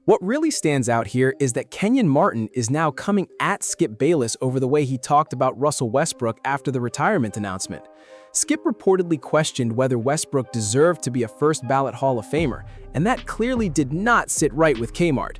What really stands out here is that Kenyon Martin is now coming at Skip Bayless over the way he talked about Russell Westbrook after the retirement announcement. Skip reportedly questioned whether Westbrook deserved to be a first-ballot Hall of Famer, and that clearly did not sit right with Kmart.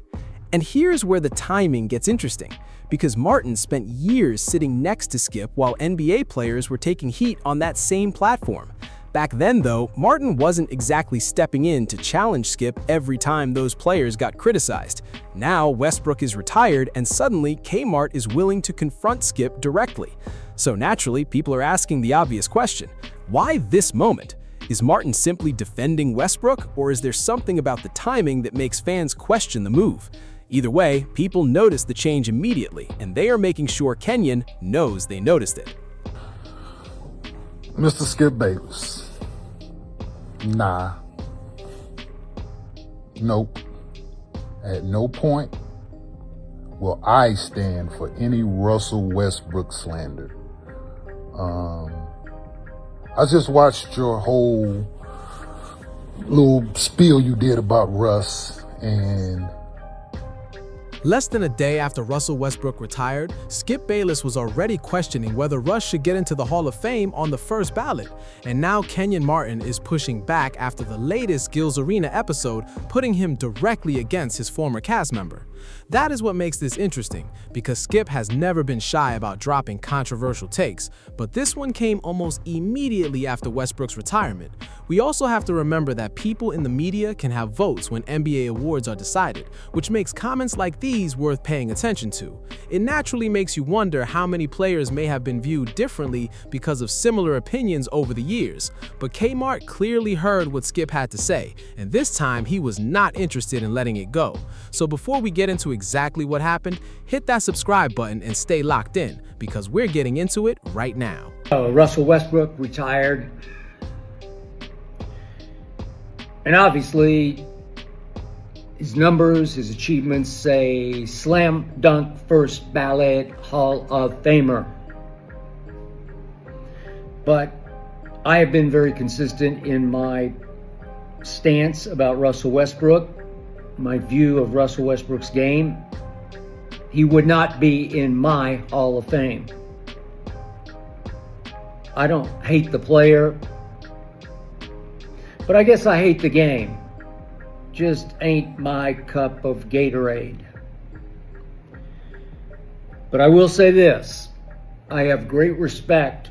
And here's where the timing gets interesting, because Martin spent years sitting next to Skip while NBA players were taking heat on that same platform. Back then, though, Martin wasn't exactly stepping in to challenge Skip every time those players got criticized. Now, Westbrook is retired, and suddenly, Kmart is willing to confront Skip directly. So naturally, people are asking the obvious question: why this moment? Is Martin simply defending Westbrook, or is there something about the timing that makes fans question the move? Either way, people notice the change immediately, and they are making sure Kenyon knows they noticed it. Mr. Skip Bayless. Nah. Nope. At no point will I stand for any Russell Westbrook slander. I just watched your whole little spiel you did about Russ, and Less than a day after Russell Westbrook retired, Skip Bayless was already questioning whether Russ should get into the Hall of Fame on the first ballot. And now Kenyon Martin is pushing back after the latest Gil's Arena episode, putting him directly against his former cast member. That is what makes this interesting, because Skip has never been shy about dropping controversial takes, but this one came almost immediately after Westbrook's retirement. We also have to remember that people in the media can have votes when NBA awards are decided, which makes comments like these worth paying attention to. It naturally makes you wonder how many players may have been viewed differently because of similar opinions over the years. But Kmart clearly heard what Skip had to say, and this time he was not interested in letting it go. So before we get into exactly what happened, hit that subscribe button and stay locked in, because we're getting into it right now. Russell Westbrook retired. And obviously, his numbers, his achievements say slam dunk first ballot Hall of Famer. But I have been very consistent in my stance about Russell Westbrook, my view of Russell Westbrook's game. He would not be in my Hall of Fame. I don't hate the player, but I guess I hate the game. Just ain't my cup of Gatorade. But I will say this: I have great respect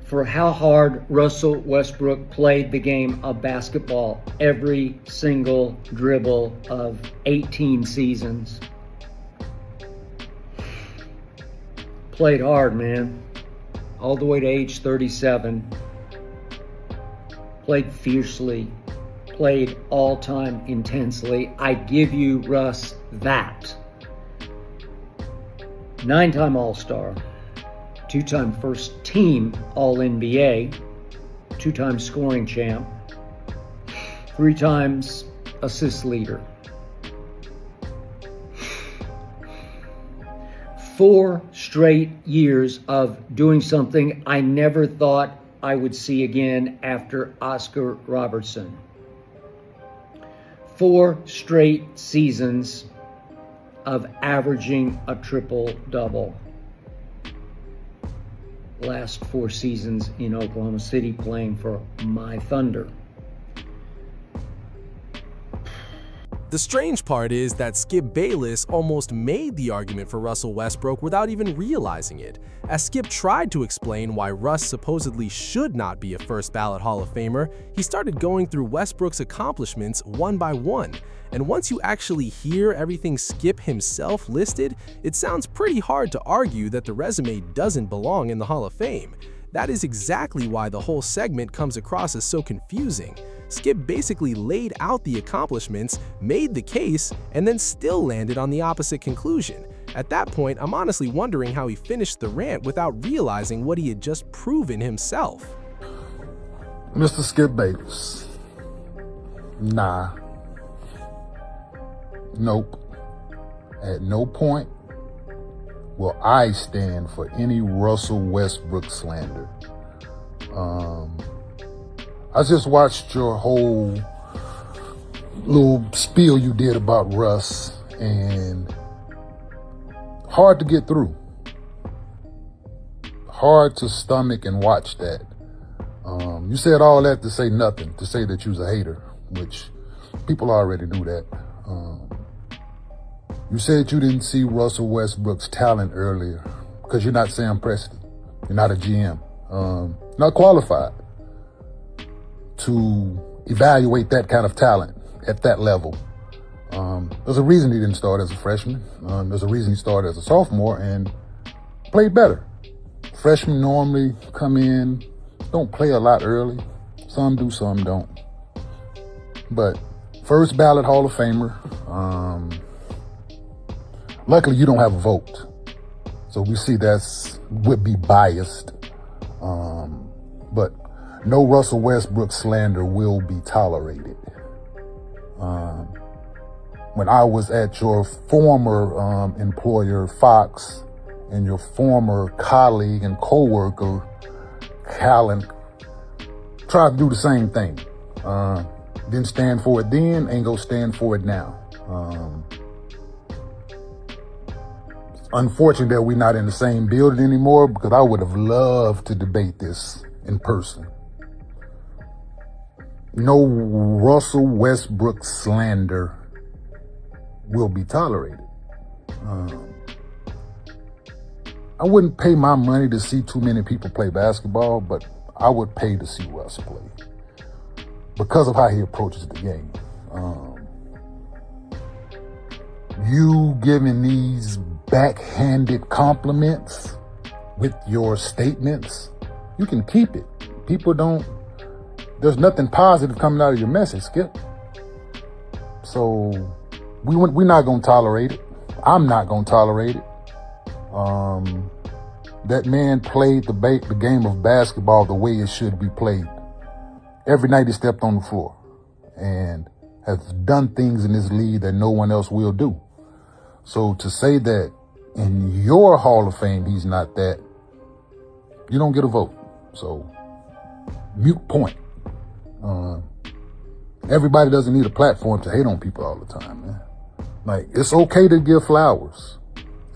for how hard Russell Westbrook played the game of basketball every single dribble of 18 seasons. Played hard, man. All the way to age 37. Played fiercely. Played all-time intensely. I give you Russ that. 9-time All-Star. 2-time first team All-NBA, 2-time scoring champ, 3 times assist leader. 4 straight years of doing something I never thought I would see again after Oscar Robertson. 4 straight seasons of averaging a triple-double. Last 4 seasons in Oklahoma City playing for my Thunder. The strange part is that Skip Bayless almost made the argument for Russell Westbrook without even realizing it, as Skip tried to explain why Russ supposedly should not be a first-ballot Hall of Famer. He started going through Westbrook's accomplishments one by one, and once you actually hear everything Skip himself listed, it sounds pretty hard to argue that the resume doesn't belong in the Hall of Fame. That is exactly why the whole segment comes across as so confusing. Skip basically laid out the accomplishments, made the case, and then still landed on the opposite conclusion. At that point, I'm honestly wondering how he finished the rant without realizing what he had just proven himself. Mr. Skip Bayless. Nah. Nope. At no point will I stand for any Russell Westbrook slander. I just watched your whole little spiel you did about Russ, and hard to get through. Hard to stomach and watch that. You said all that to say nothing, to say that you was a hater, which people already knew that. You said you didn't see Russell Westbrook's talent earlier because you're not Sam Presti. You're not a GM. Not qualified to evaluate that kind of talent at that level. There's a reason he didn't start as a freshman. There's a reason he started as a sophomore and played better. Freshmen normally come in, don't play a lot early. Some do, some don't. But first ballot Hall of Famer. Luckily, you don't have a vote. So we see would be biased. But no Russell Westbrook slander will be tolerated. When I was at your former employer, Fox, and your former colleague and co-worker, Callan, tried to do the same thing. Didn't stand for it then, ain't gonna stand for it now. It's unfortunate that we're not in the same building anymore because I would have loved to debate this in person. No Russell Westbrook slander will be tolerated. I wouldn't pay my money to see too many people play basketball, but I would pay to see Russ play because of how he approaches the game. You giving these backhanded compliments with your statements, you can keep it. There's nothing positive coming out of your message, Skip. So we're not gonna tolerate it. I'm not gonna tolerate it. That man played the game of basketball the way it should be played. Every night he stepped on the floor and has done things in this league that no one else will do. So to say that in your Hall of Fame he's not that, you don't get a vote. So mute point. Everybody doesn't need a platform to hate on people all the time, man. Like, it's okay to give flowers.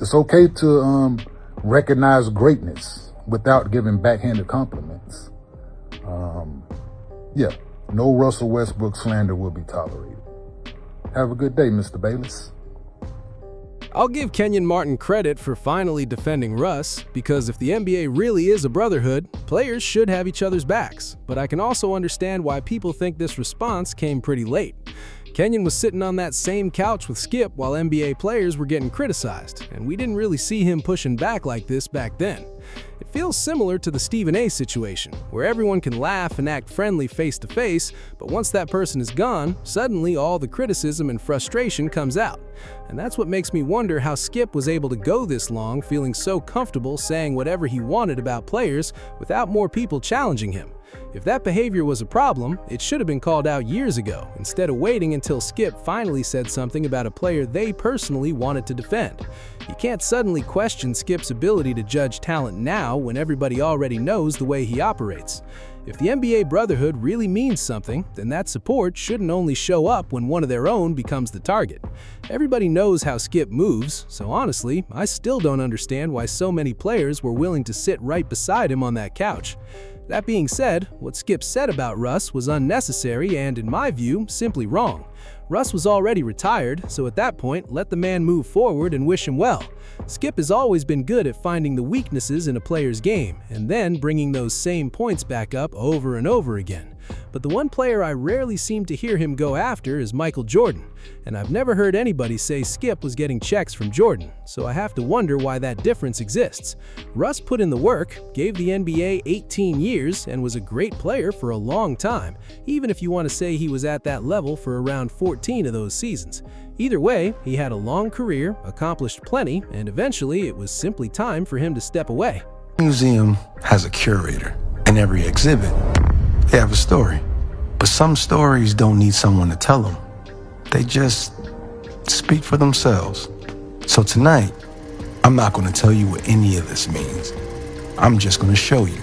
It's okay to recognize greatness without giving backhanded compliments. Yeah, no Russell Westbrook slander will be tolerated. Have a good day, Mr. Bayless. I'll give Kenyon Martin credit for finally defending Russ, because if the NBA really is a brotherhood, players should have each other's backs. But I can also understand why people think this response came pretty late. Kenyon was sitting on that same couch with Skip while NBA players were getting criticized, and we didn't really see him pushing back like this back then. It feels similar to the Stephen A situation, where everyone can laugh and act friendly face to face, but once that person is gone, suddenly all the criticism and frustration comes out. And that's what makes me wonder how Skip was able to go this long feeling so comfortable saying whatever he wanted about players without more people challenging him. If that behavior was a problem, it should have been called out years ago, instead of waiting until Skip finally said something about a player they personally wanted to defend. You can't suddenly question Skip's ability to judge talent now when everybody already knows the way he operates. If the NBA brotherhood really means something, then that support shouldn't only show up when one of their own becomes the target. Everybody knows how Skip moves, so honestly, I still don't understand why so many players were willing to sit right beside him on that couch. That being said, what Skip said about Russ was unnecessary and, in my view, simply wrong. Russ was already retired, so at that point, let the man move forward and wish him well. Skip has always been good at finding the weaknesses in a player's game, and then bringing those same points back up over and over again. But the one player I rarely seem to hear him go after is Michael Jordan, and I've never heard anybody say Skip was getting checks from Jordan, so I have to wonder why that difference exists. Russ put in the work, gave the NBA 18 years, and was a great player for a long time, even if you want to say he was at that level for around 14 of those seasons. Either way, he had a long career, accomplished plenty, and eventually it was simply time for him to step away. The museum has a curator, and every exhibit, they have a story. But some stories don't need someone to tell them. They just speak for themselves. So tonight, I'm not going to tell you what any of this means. I'm just going to show you.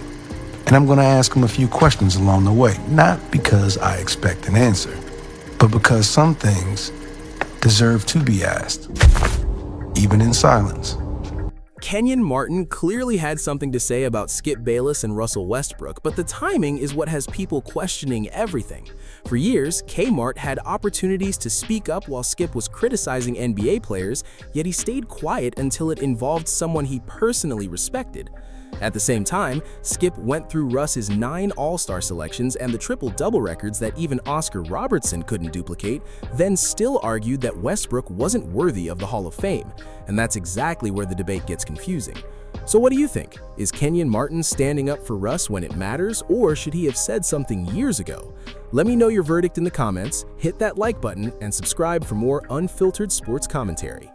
And I'm going to ask him a few questions along the way, not because I expect an answer, but because some things deserve to be asked, even in silence. Kenyon Martin clearly had something to say about Skip Bayless and Russell Westbrook, but the timing is what has people questioning everything. For years, Kmart had opportunities to speak up while Skip was criticizing NBA players, yet he stayed quiet until it involved someone he personally respected. At the same time, Skip went through Russ's 9 All-Star selections and the triple-double records that even Oscar Robertson couldn't duplicate, then still argued that Westbrook wasn't worthy of the Hall of Fame. And that's exactly where the debate gets confusing. So what do you think? Is Kenyon Martin standing up for Russ when it matters, or should he have said something years ago? Let me know your verdict in the comments, hit that like button, and subscribe for more unfiltered sports commentary.